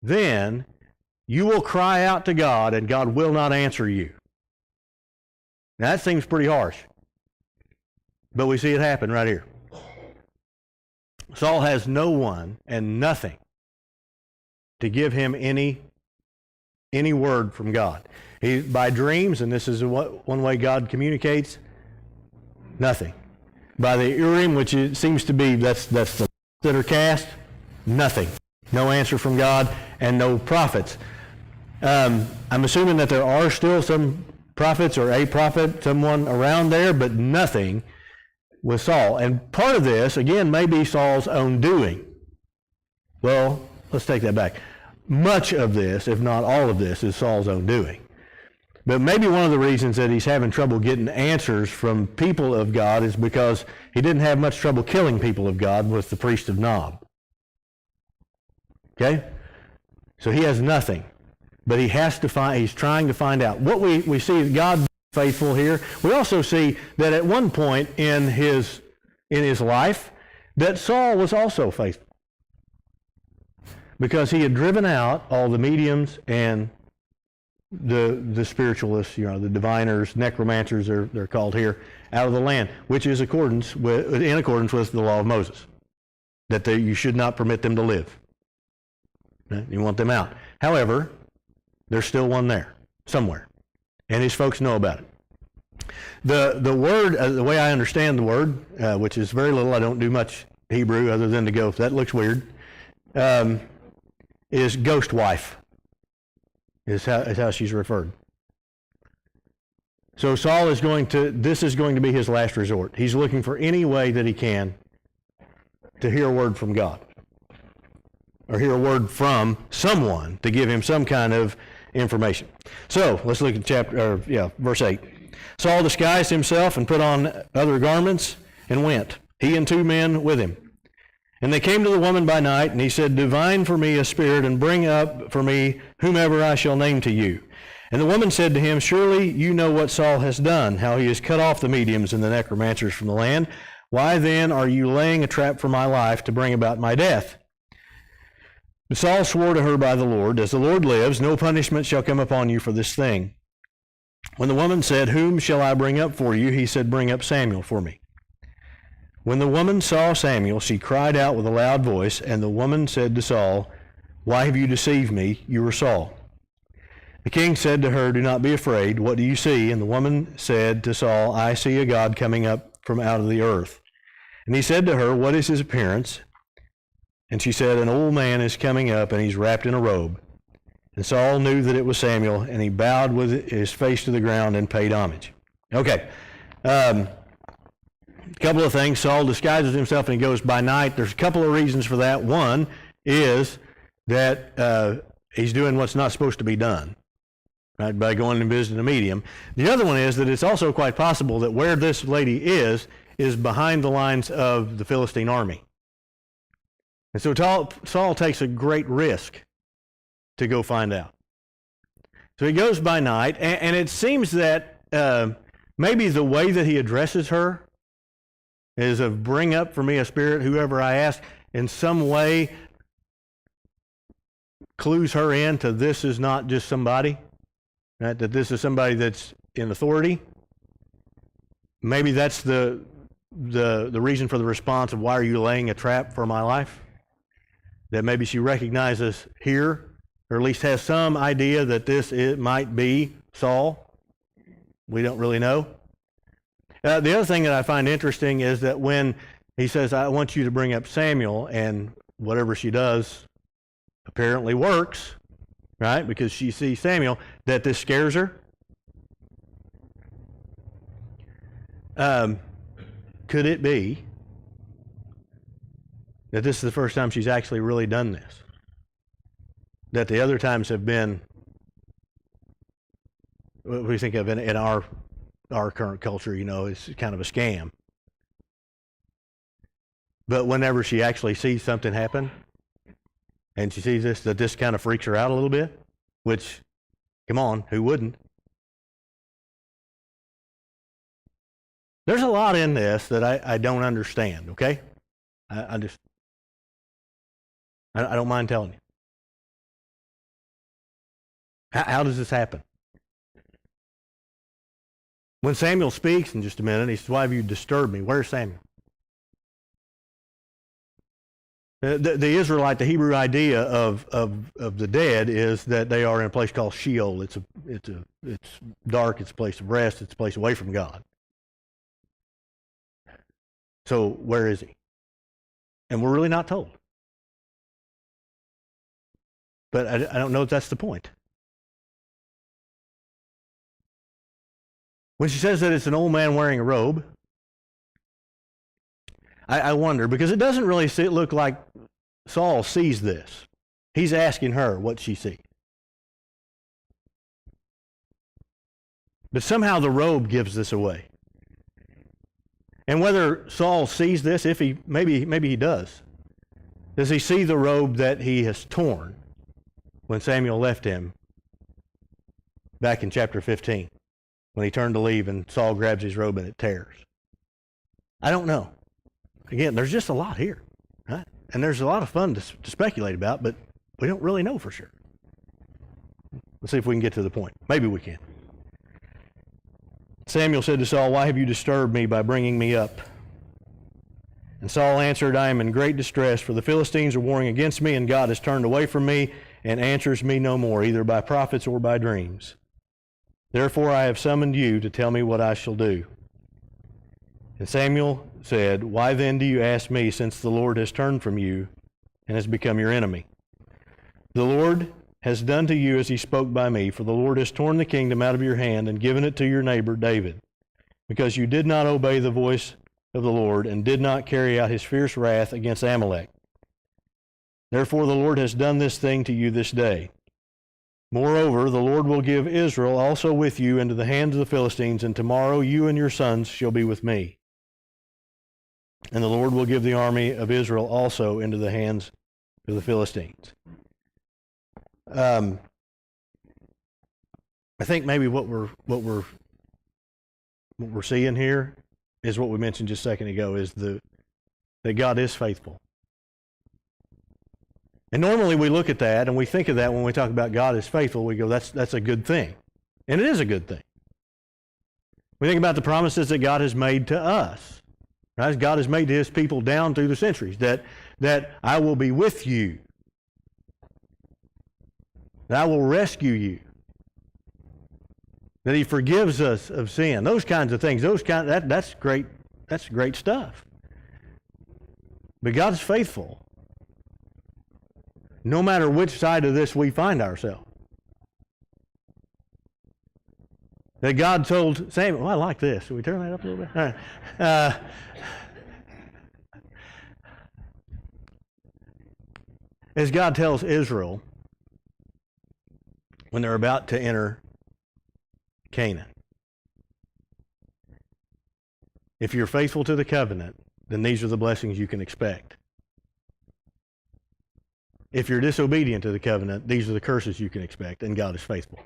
then you will cry out to God and God will not answer you. Now that seems pretty harsh, but we see it happen right here. Saul has no one and nothing to give him any word from God. By dreams, and this is one way God communicates, nothing. By the Urim, which it seems to be, that's the that are cast, nothing. No answer from God and no prophets. I'm assuming that there are still some prophets or a prophet, someone around there, but nothing with Saul. And part of this, again, may be Saul's own doing. Well, let's take that back. Much of this, if not all of this, is Saul's own doing. But maybe one of the reasons that he's having trouble getting answers from people of God is because he didn't have much trouble killing people of God with the priest of Nob. Okay? So he has nothing. But he has to find, he's trying to find out. What we see God faithful here. We also see that at one point in his life that Saul was also faithful. Because he had driven out all the mediums and the spiritualists, the diviners, necromancers they're called here, out of the land, which is in accordance with the law of Moses, that you should not permit them to live. You want them out. However, there's still one there somewhere, and his folks know about it. The word, the way I understand the word, which is very little, I don't do much Hebrew other than to go, that looks weird, is ghost wife. Is how she's referred. So Saul this is going to be his last resort. He's looking for any way that he can to hear a word from God, or hear a word from someone to give him some kind of information. So let's look at verse 8. Saul disguised himself and put on other garments and went, he and 2 men with him. And they came to the woman by night, and he said, divine for me a spirit, and bring up for me whomever I shall name to you. And the woman said to him, surely you know what Saul has done, how he has cut off the mediums and the necromancers from the land. Why then are you laying a trap for my life to bring about my death? But Saul swore to her by the Lord, as the Lord lives, no punishment shall come upon you for this thing. When the woman said, whom shall I bring up for you? He said, bring up Samuel for me. When the woman saw Samuel, she cried out with a loud voice, and the woman said to Saul, why have you deceived me? You are Saul. The king said to her, do not be afraid. What do you see? And the woman said to Saul, I see a God coming up from out of the earth. And he said to her, what is his appearance? And she said, an old man is coming up, and he's wrapped in a robe. And Saul knew that it was Samuel, and he bowed with his face to the ground and paid homage. Okay. Couple of things. Saul disguises himself and he goes by night. There's a couple of reasons for that. One is that he's doing what's not supposed to be done, right, by going and visiting a medium. The other one is that it's also quite possible that where this lady is behind the lines of the Philistine army. And so Saul takes a great risk to go find out. So he goes by night, and it seems that maybe the way that he addresses her is of bring up for me a spirit, whoever I ask, in some way clues her in to this is not just somebody, right? That this is somebody that's in authority. Maybe that's the reason for the response of why are you laying a trap for my life? That maybe she recognizes here, or at least has some idea that it might be Saul. We don't really know. The other thing that I find interesting is that when he says, I want you to bring up Samuel, and whatever she does apparently works, right? Because she sees Samuel, that this scares her. Could it be that this is the first time she's actually really done this? That the other times have been, what we think of in our current culture, it's kind of a scam. But whenever she actually sees something happen, and she sees that this kind of freaks her out a little bit, which, come on, who wouldn't? There's a lot in this that I don't understand, okay? I don't mind telling you. How does this happen? When Samuel speaks in just a minute, he says, why have you disturbed me? Where's Samuel? The Israelite, the Hebrew idea of the dead is that they are in a place called Sheol. It's dark, it's a place of rest, it's a place away from God. So where is he? And we're really not told. But I don't know if that's the point. When she says that it's an old man wearing a robe, I wonder, because it doesn't really look like Saul sees this. He's asking her what she sees. But somehow the robe gives this away. And whether Saul sees this, if he maybe he does he see the robe that he has torn when Samuel left him back in chapter 15, when he turned to leave and Saul grabs his robe and it tears? I don't know. Again, there's just a lot here, right? And there's a lot of fun to speculate about, but we don't really know for sure. Let's see if we can get to the point. Maybe we can. Samuel said to Saul, why have you disturbed me by bringing me up? And Saul answered, I am in great distress, for the Philistines are warring against me, and God has turned away from me and answers me no more, either by prophets or by dreams. Therefore I have summoned you to tell me what I shall do. And Samuel said, why then do you ask me, since the Lord has turned from you and has become your enemy? The Lord has done to you as he spoke by me, for the Lord has torn the kingdom out of your hand and given it to your neighbor David, because you did not obey the voice of the Lord and did not carry out his fierce wrath against Amalek. Therefore the Lord has done this thing to you this day. Moreover, the Lord will give Israel also with you into the hands of the Philistines, and tomorrow you and your sons shall be with me. And the Lord will give the army of Israel also into the hands of the Philistines. I think maybe what we're seeing here is what we mentioned just a second ago, is that God is faithful. And normally we look at that and we think of that when we talk about God is faithful, we go, that's a good thing. And it is a good thing. We think about the promises that God has made to us. Right? God has made to his people down through the centuries, that I will be with you, that I will rescue you, that he forgives us of sin, those kinds of things. That's great. That's great stuff. But God is faithful, no matter which side of this we find ourselves. That God told Samuel, I like this. Should we turn that up a little bit? All right. As God tells Israel when they're about to enter Canaan, if you're faithful to the covenant, then these are the blessings you can expect. If you're disobedient to the covenant, these are the curses you can expect, and God is faithful.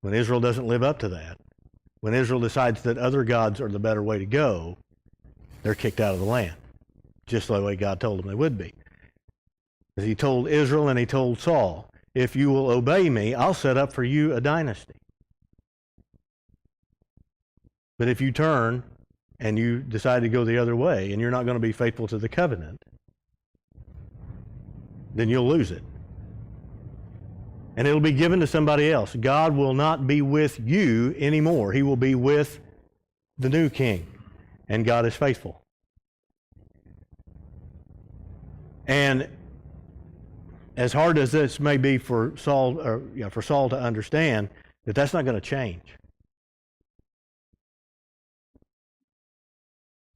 When Israel doesn't live up to that, when Israel decides that other gods are the better way to go, they're kicked out of the land, just the way God told them they would be. As he told Israel and he told Saul, if you will obey me, I'll set up for you a dynasty. But if you turn and you decide to go the other way and you're not going to be faithful to the covenant, then you'll lose it. And it'll be given to somebody else. God will not be with you anymore. He will be with the new king. And God is faithful. And as hard as this may be for Saul to understand, that's not going to change.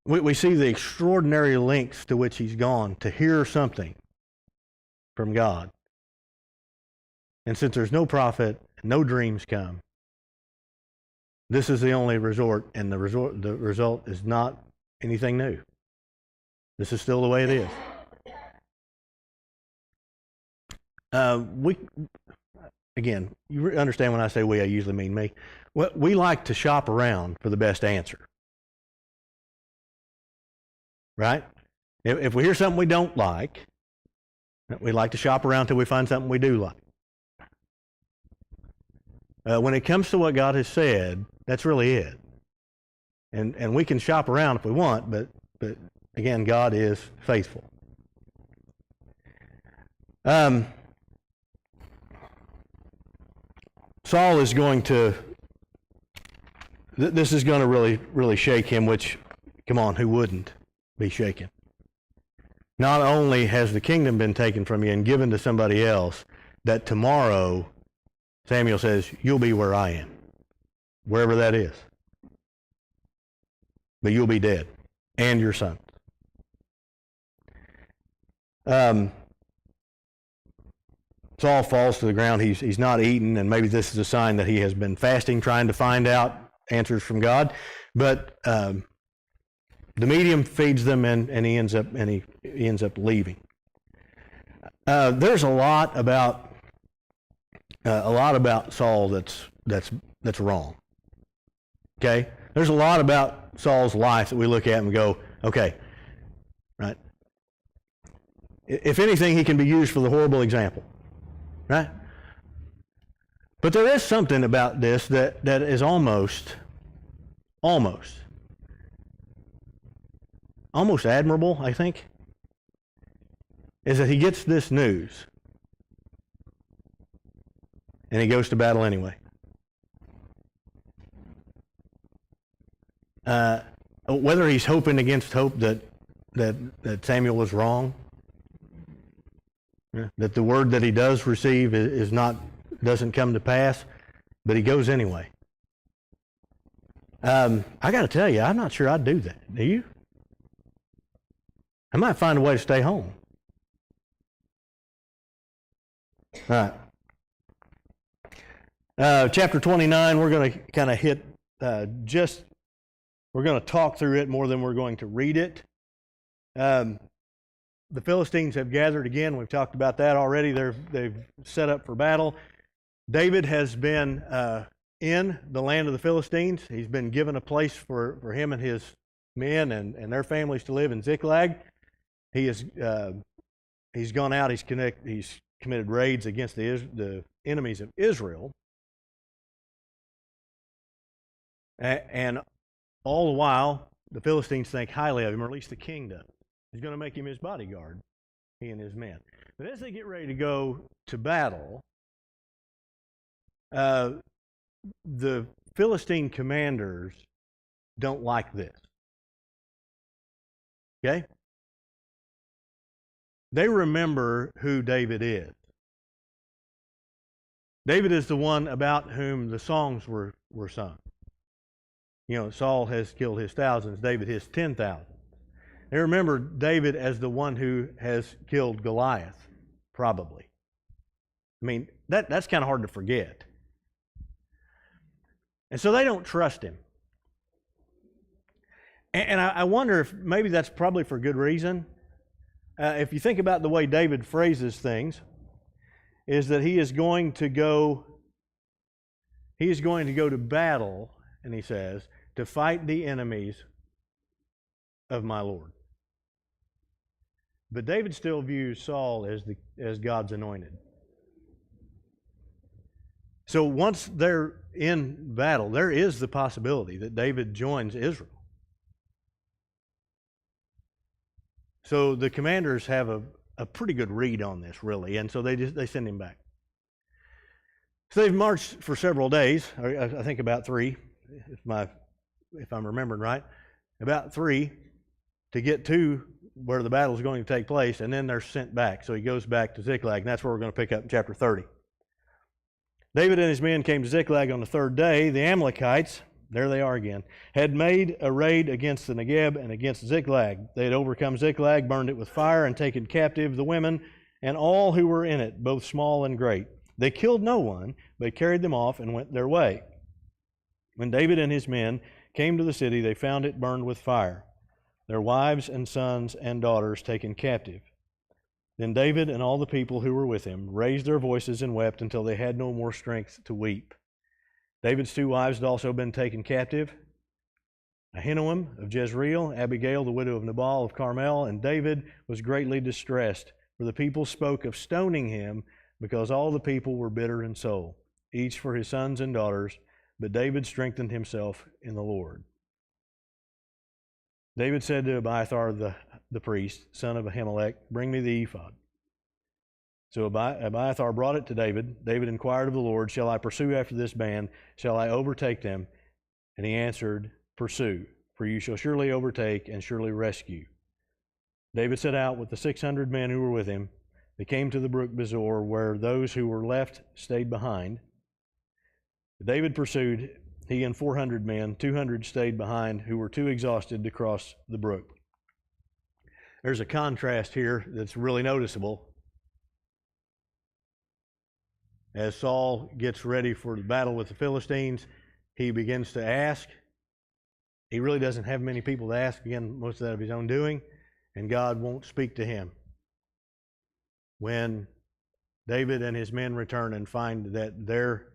We see the extraordinary lengths to which he's gone to hear something from God. And since there's no prophet, no dreams come, this is the only resort, and the result is not anything new. This is still the way it is. Again, you understand when I say we, I usually mean me. We like to shop around for the best answer. Right? If we hear something we don't like, we like to shop around till we find something we do like. When it comes to what God has said, that's really it. And we can shop around if we want, but again, God is faithful. Saul is going to, this is going to really shake him, which, come on, who wouldn't be shaken? Not only has the kingdom been taken from you and given to somebody else, that tomorrow, Samuel says, you'll be where I am, wherever that is. But you'll be dead, and your son. Saul falls to the ground. He's not eaten, and maybe this is a sign that he has been fasting, trying to find out answers from God. But the medium feeds them, and he ends up leaving. There's a lot about Saul that's wrong. Okay, there's a lot about Saul's life that we look at and go, okay, right. If anything, he can be used for the horrible example. Right? But there is something about this that is almost admirable, I think, is that he gets this news and he goes to battle anyway. Whether he's hoping against hope that Samuel was wrong, that the word that he does receive doesn't come to pass, but he goes anyway. I got to tell you, I'm not sure I'd do that. Do you? I might find a way to stay home. All right. Chapter 29, we're going to kind of hit we're going to talk through it more than we're going to read it. The Philistines have gathered again. We've talked about that already. They've set up for battle. David has been in the land of the Philistines. He's been given a place for him and his men and their families to live in Ziklag. He's gone out. He's committed raids against the enemies of Israel. And all the while, the Philistines think highly of him, or at least the king does. He's going to make him his bodyguard, he and his men. But as they get ready to go to battle, the Philistine commanders don't like this. Okay? They remember who David is. David is the one about whom the songs were sung. You know, Saul has killed his thousands, David his 10,000. They remember David as the one who has killed Goliath, probably. I mean, that's kind of hard to forget. And so they don't trust him. And I wonder if maybe that's probably for good reason. If you think about the way David phrases things, is that he is going to go to battle, and he says, to fight the enemies of my Lord. But David still views Saul as God's anointed. So once they're in battle, there is the possibility that David joins Israel. So the commanders have a pretty good read on this, really, and so they send him back. So they've marched for several days, I think about 3, if I'm remembering right, about 3 to get to where the battle is going to take place, and then they're sent back. So he goes back to Ziklag, and that's where we're going to pick up in chapter 30. David and his men came to Ziklag on the 3rd day. The Amalekites, there they are again, had made a raid against the Negeb and against Ziklag. They had overcome Ziklag, burned it with fire, and taken captive the women and all who were in it, both small and great. They killed no one, but carried them off and went their way. When David and his men came to the city, they found it burned with fire, their wives and sons and daughters taken captive. Then David and all the people who were with him raised their voices and wept until they had no more strength to weep. David's 2 wives had also been taken captive, Ahinoam of Jezreel, Abigail, the widow of Nabal of Carmel, and David was greatly distressed, for the people spoke of stoning him because all the people were bitter in soul. each for his sons and daughters, but David strengthened himself in the Lord. David said to Abiathar the priest, son of Ahimelech, bring me the ephod. So Abiathar brought it to David. David inquired of the Lord, shall I pursue after this band? Shall I overtake them? And he answered, pursue, for you shall surely overtake and surely rescue. David set out with the 600 men who were with him. They came to the brook Bezor, where those who were left stayed behind. David pursued, he and 400 men, 200 stayed behind, who were too exhausted to cross the brook. There's a contrast here that's really noticeable. As Saul gets ready for the battle with the Philistines, he begins to ask. He really doesn't have many people to ask, again, most of that of his own doing, and God won't speak to him. When David and his men return and find that their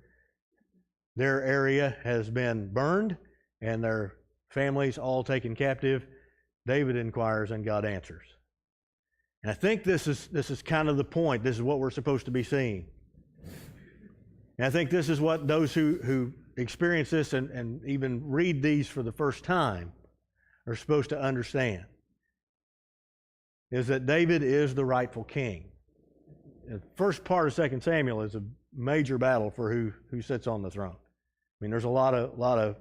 area has been burned and their families all taken captive, David inquires and God answers. And I think this is kind of the point. This is what we're supposed to be seeing. And I think this is what those who experience this and even read these for the first time are supposed to understand, is that David is the rightful king. The first part of 2 Samuel is a major battle for who sits on the throne. I mean, there's a lot of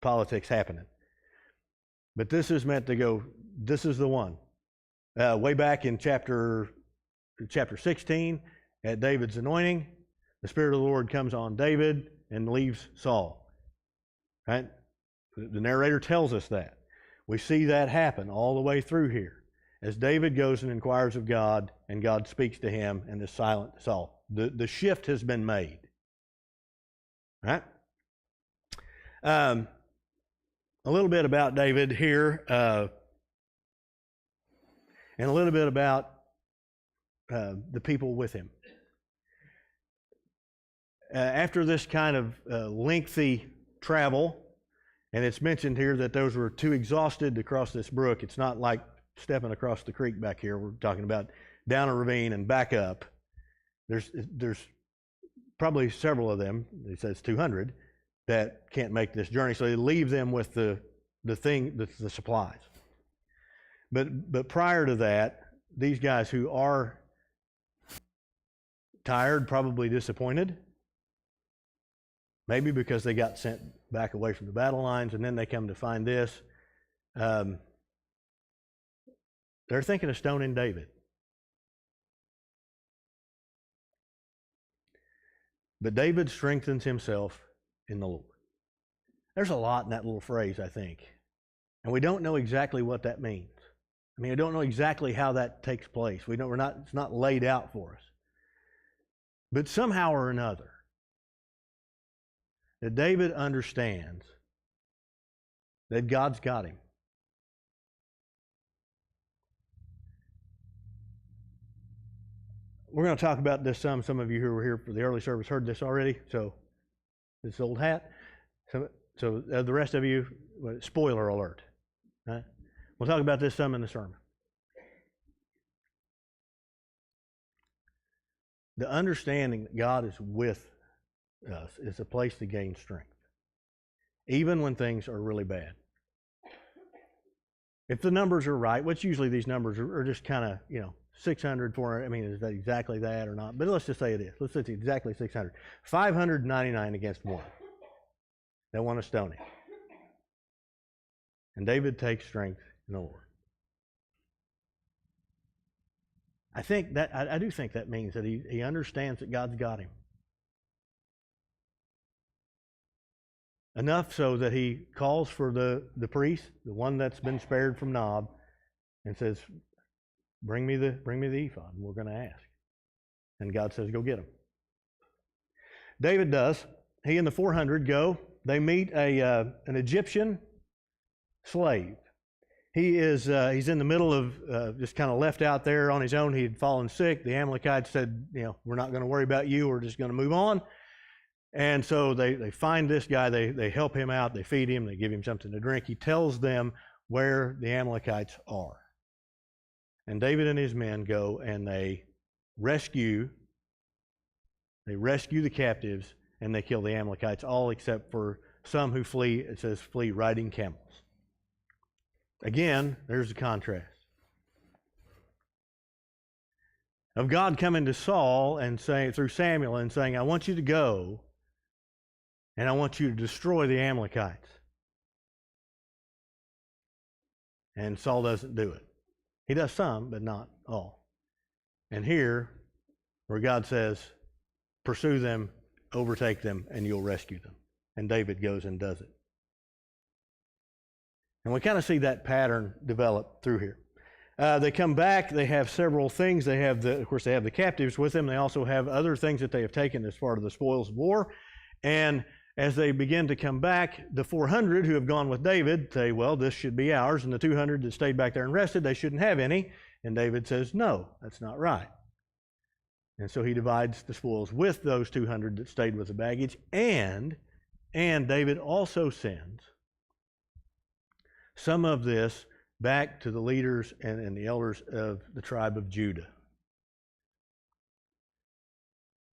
politics happening. But this is meant to go, this is the one. Way back in chapter 16, at David's anointing, the Spirit of the Lord comes on David and leaves Saul. Right? The narrator tells us that. We see that happen all the way through here. As David goes and inquires of God, and God speaks to him and is silent to Saul. The shift has been made. Right? A little bit about David here, and a little bit about the people with him. After this kind of lengthy travel, and it's mentioned here that those were too exhausted to cross this brook. It's not like stepping across the creek back here. We're talking about down a ravine and back up. There's probably several of them, he says 200, that can't make this journey. So they leave them with the supplies. But prior to that, these guys who are tired, probably disappointed, maybe because they got sent back away from the battle lines, and then they come to find this. They're thinking of stoning David. But David strengthens himself in the Lord. There's a lot in that little phrase, I think. And we don't know exactly what that means. I mean, I don't know exactly how that takes place. It's not laid out for us. But somehow or another, that David understands that God's got him. We're going to talk about this some. Some of you who were here for the early service heard this already. So, this old hat. So the rest of you, spoiler alert. Right? We'll talk about this some in the sermon. The understanding that God is with us is a place to gain strength, even when things are really bad. If the numbers are right, which usually these numbers are just kind of, 600, 400, I mean, is that exactly that or not? But let's just say it is. Let's say it's exactly 600. 599 against 1. They want to stone him. And David takes strength in the Lord. I do think that means that he understands that God's got him. Enough so that he calls for the priest, the one that's been spared from Nob, and says, Bring me the ephod, and we're going to ask. And God says, go get him. David does. He and the 400 go. They meet an Egyptian slave. He's in the middle of just kind of left out there on his own. He had fallen sick. The Amalekites said, we're not going to worry about you. We're just going to move on. And so they find this guy. They help him out. They feed him. They give him something to drink. He tells them where the Amalekites are. And David and his men go and they rescue the captives and they kill the Amalekites, all except for some who flee, it says flee riding camels. Again, there's a contrast of God coming to Saul and saying, through Samuel, and saying, I want you to go and I want you to destroy the Amalekites. And Saul doesn't do it. He does some, but not all. And here, where God says, pursue them, overtake them, and you'll rescue them. And David goes and does it. And we kind of see that pattern develop through here. They come back, they have several things. They have of course, they have the captives with them. They also have other things that they have taken as part of the spoils of war. And as they begin to come back, the 400 who have gone with David say, well, this should be ours. And the 200 that stayed back there and rested, they shouldn't have any. And David says, no, that's not right. And so he divides the spoils with those 200 that stayed with the baggage. And David also sends some of this back to the leaders and the elders of the tribe of Judah.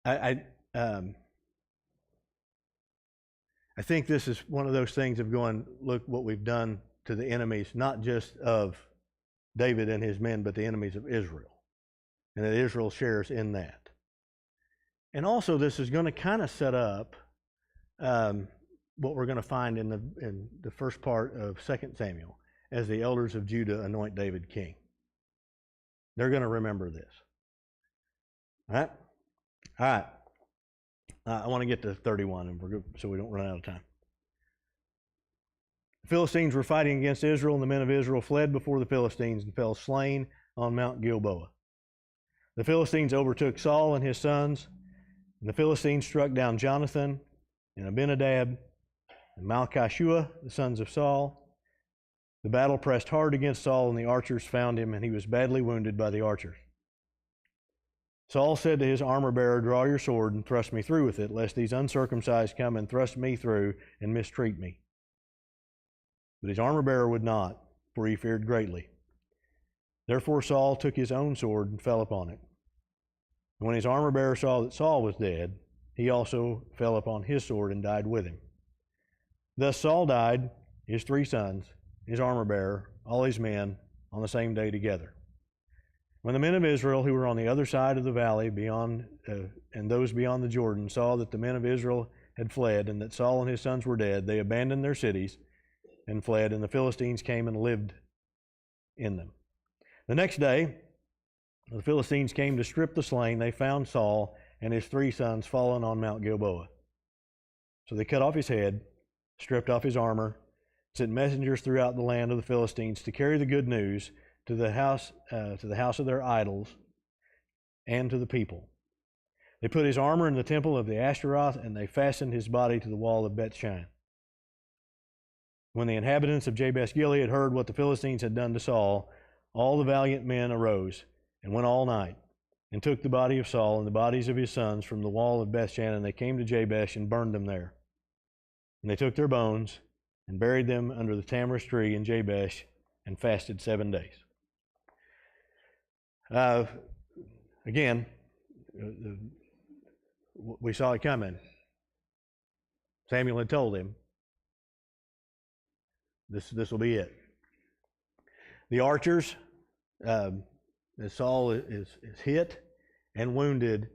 I think this is one of those things of going, look what we've done to the enemies, not just of David and his men, but the enemies of Israel. And that Israel shares in that. And also this is going to kind of set up what we're going to find in the first part of 2 Samuel as the elders of Judah anoint David king. They're going to remember this. All right. I want to get to 31, and we're good, so we don't run out of time. The Philistines were fighting against Israel, and the men of Israel fled before the Philistines and fell slain on Mount Gilboa. The Philistines overtook Saul and his sons, and the Philistines struck down Jonathan and Abinadab and Malchishua, the sons of Saul. The battle pressed hard against Saul, and the archers found him, and he was badly wounded by the archers. Saul said to his armor-bearer, draw your sword and thrust me through with it, lest these uncircumcised come and thrust me through and mistreat me. But his armor-bearer would not, for he feared greatly. Therefore Saul took his own sword and fell upon it. And when his armor-bearer saw that Saul was dead, he also fell upon his sword and died with him. Thus Saul died, his 3 sons, his armor-bearer, all his men, on the same day together. When the men of Israel who were on the other side of the valley beyond and those beyond the Jordan saw that the men of Israel had fled and that Saul and his sons were dead, they abandoned their cities and fled, and the Philistines came and lived in them. The next day, the Philistines came to strip the slain. They found Saul and his 3 sons fallen on Mount Gilboa. So they cut off his head, stripped off his armor, sent messengers throughout the land of the Philistines to carry the good news to the house of their idols and to the people. They put his armor in the temple of the Ashtaroth, and they fastened his body to the wall of Bethshan. When the inhabitants of Jabesh Gilead heard what the Philistines had done to Saul, all the valiant men arose and went all night and took the body of Saul and the bodies of his sons from the wall of Bethshan, and they came to Jabesh and burned them there. And they took their bones and buried them under the tamarisk tree in Jabesh and fasted 7 days. Again, we saw it coming. Samuel had told him, this will be it. The archers, as Saul is hit and wounded,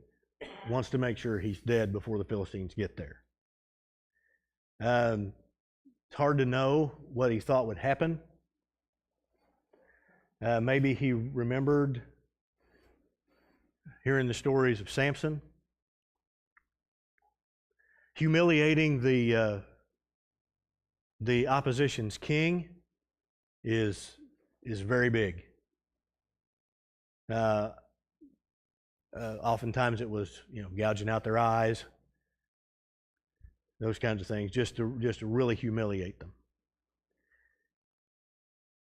wants to make sure he's dead before the Philistines get there. It's hard to know what he thought would happen. Maybe he remembered hearing the stories of Samson, humiliating the opposition's king is very big. Oftentimes it was, gouging out their eyes, those kinds of things, just to really humiliate them.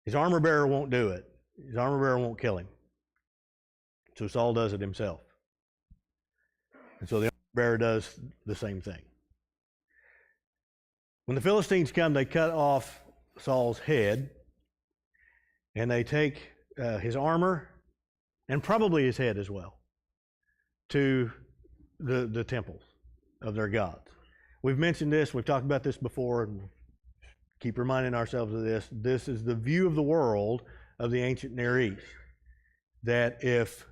His armor bearer won't do it. His armor bearer won't kill him. So Saul does it himself. And so the armor bearer does the same thing. When the Philistines come, they cut off Saul's head, and they take his armor and probably his head as well to the temples of their gods. We've mentioned this, we've talked about this before, and keep reminding ourselves of this. This is the view of the world of the ancient Near East, that if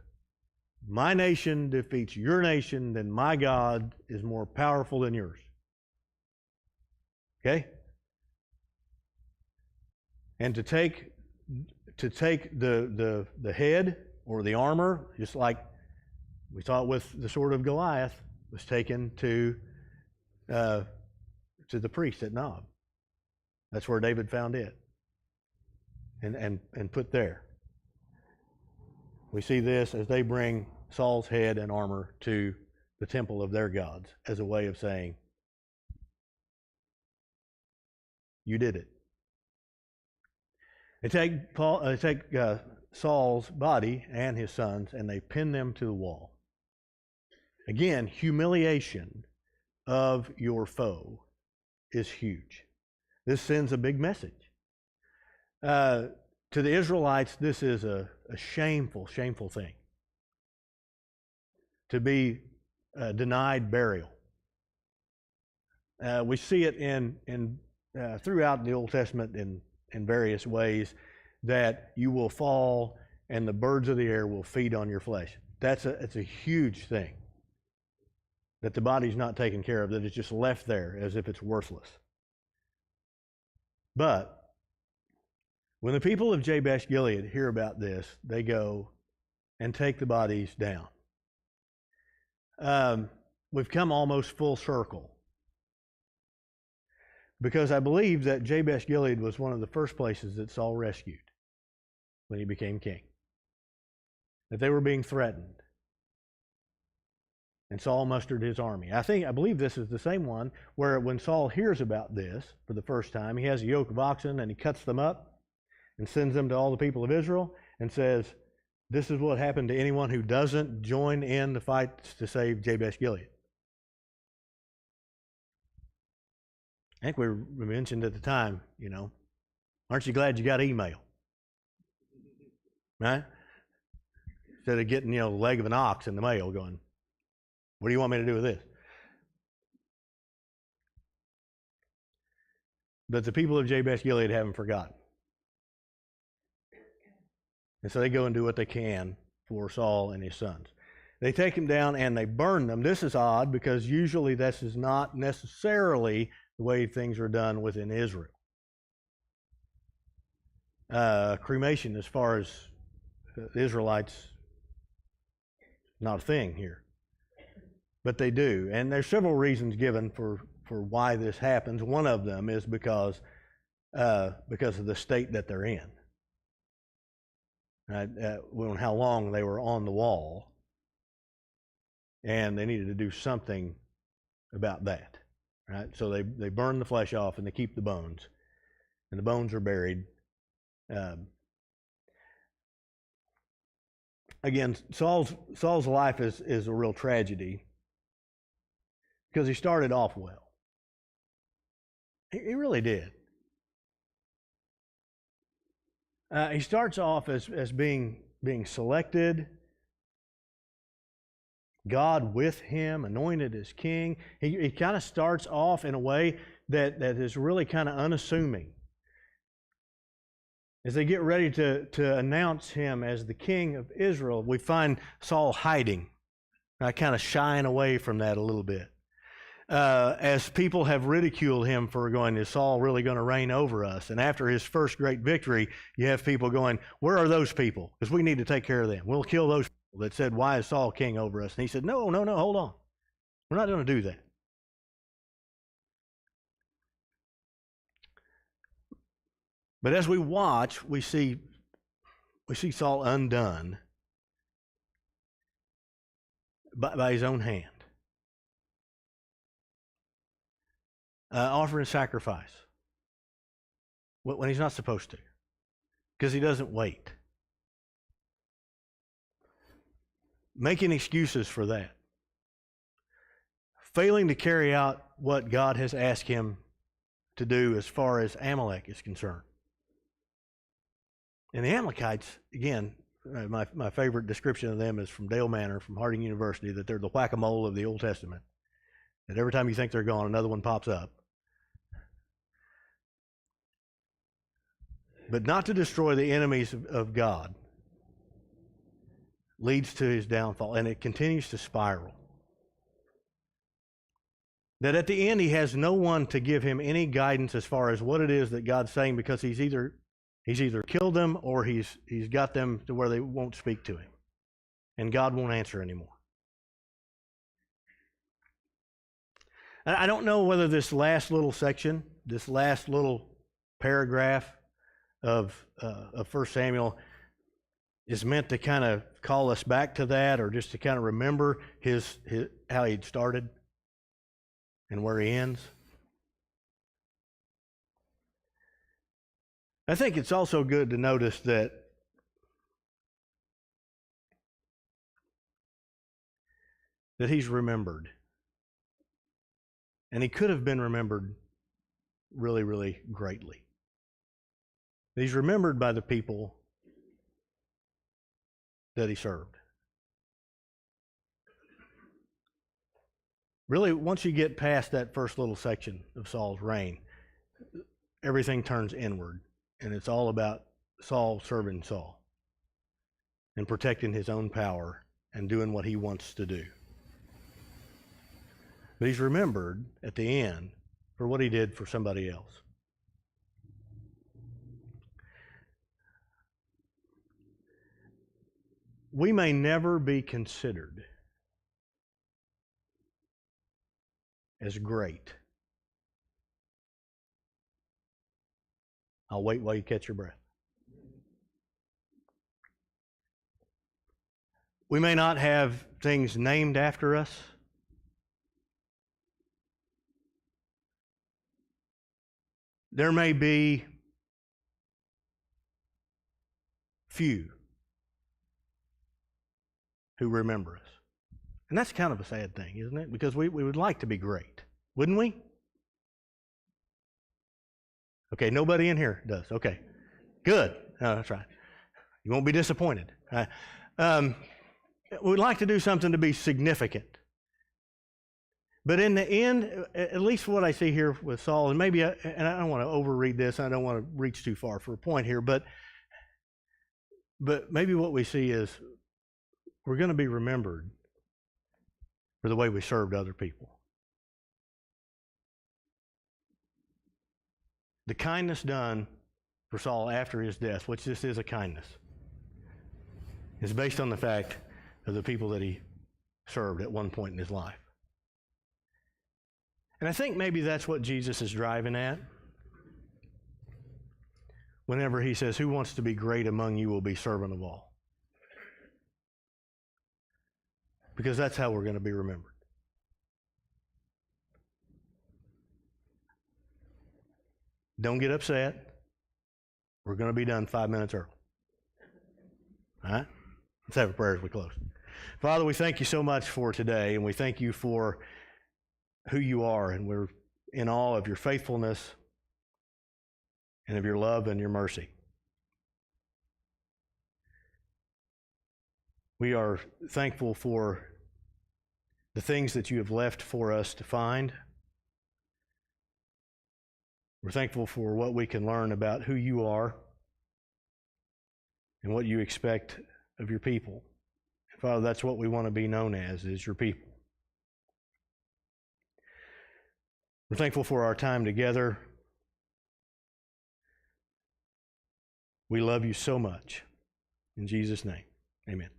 my nation defeats your nation, then my God is more powerful than yours. Okay? And to take the head or the armor, just like we saw it with the sword of Goliath, was taken to the priest at Nob. That's where David found it, and put there. We see this as they bring Saul's head and armor to the temple of their gods as a way of saying, "You did it." They take Saul's body and his sons, and they pin them to the wall. Again, humiliation of your foe is huge. This sends a big message. To the Israelites, this is a shameful, shameful thing. To be denied burial. We see it in throughout the Old Testament in various ways, that you will fall and the birds of the air will feed on your flesh. It's a huge thing. That the body's not taken care of, that it's just left there as if it's worthless. But when the people of Jabesh Gilead hear about this, they go and take the bodies down. We've come almost full circle, because I believe that Jabesh Gilead was one of the first places that Saul rescued when he became king. That they were being threatened. And Saul mustered his army. I believe this is the same one where when Saul hears about this for the first time, he has a yoke of oxen and he cuts them up and sends them to all the people of Israel and says, "This is what happened to anyone who doesn't join in the fight to save Jabesh Gilead." I think we mentioned at the time, aren't you glad you got email? Right? Instead of getting, the leg of an ox in the mail going, "What do you want me to do with this?" But the people of Jabesh Gilead haven't forgotten. And so they go and do what they can for Saul and his sons. They take him down and they burn them. This is odd because usually this is not necessarily the way things are done within Israel. Cremation, as far as the Israelites, not a thing here. But they do. And there's several reasons given for why this happens. One of them is because of the state that they're in. How long they were on the wall. And they needed to do something about that. Right? So they burn the flesh off and they keep the bones. And the bones are buried. Again, Saul's life is a real tragedy because he started off well. He really did. He starts off as being selected, God with him, anointed as king. He kind of starts off in a way that is really kind of unassuming. As they get ready to announce him as the king of Israel, we find Saul hiding, kind of shying away from that a little bit. As people have ridiculed him for going, "Is Saul really going to reign over us?" And after his first great victory, you have people going, "Where are those people? Because we need to take care of them. We'll kill those people that said, 'Why is Saul king over us?'" And he said, No, hold on. We're not going to do that. But as we watch, we see Saul undone by his own hand. Offering sacrifice when he's not supposed to, because he doesn't wait. Making excuses for that. Failing to carry out what God has asked him to do as far as Amalek is concerned. And the Amalekites, again, my favorite description of them is from Dale Manor, from Harding University, that they're the whack-a-mole of the Old Testament. That every time you think they're gone, another one pops up. But not to destroy the enemies of God leads to his downfall, and it continues to spiral. That at the end he has no one to give him any guidance as far as what it is that God's saying, because he's either killed them or he's got them to where they won't speak to him. And God won't answer anymore. I don't know whether this last little section, this last little paragraph of 1 Samuel is meant to kind of call us back to that, or just to kind of remember his how he'd started and where he ends. I think it's also good to notice that he's remembered. And he could have been remembered really, really greatly. He's remembered by the people that he served. Really, once you get past that first little section of Saul's reign, everything turns inward, and it's all about Saul serving Saul and protecting his own power and doing what he wants to do. But he's remembered at the end for what he did for somebody else. We may never be considered as great. I'll wait while you catch your breath. We may not have things named after us. There may be few who remember us. And that's kind of a sad thing, isn't it? Because we would like to be great, wouldn't we? Okay, nobody in here does. Okay, good. Oh, that's right. You won't be disappointed. We'd like to do something to be significant. But in the end, at least what I see here with Saul, and maybe, and I don't want to overread this, I don't want to reach too far for a point here, but maybe what we see is we're going to be remembered for the way we served other people. The kindness done for Saul after his death, which this is a kindness, is based on the fact of the people that he served at one point in his life. And I think maybe that's what Jesus is driving at whenever he says, "Who wants to be great among you will be servant of all." Because that's how we're going to be remembered. Don't get upset. We're going to be done 5 minutes early. All right? Let's have a prayer as we close. Father, we thank you so much for today, and we thank you for who you are, and we're in awe of your faithfulness and of your love and your mercy. We are thankful for the things that you have left for us to find. We're thankful for what we can learn about who you are and what you expect of your people. Father, that's what we want to be known as, is your people. We're thankful for our time together. We love you so much. In Jesus' name, amen.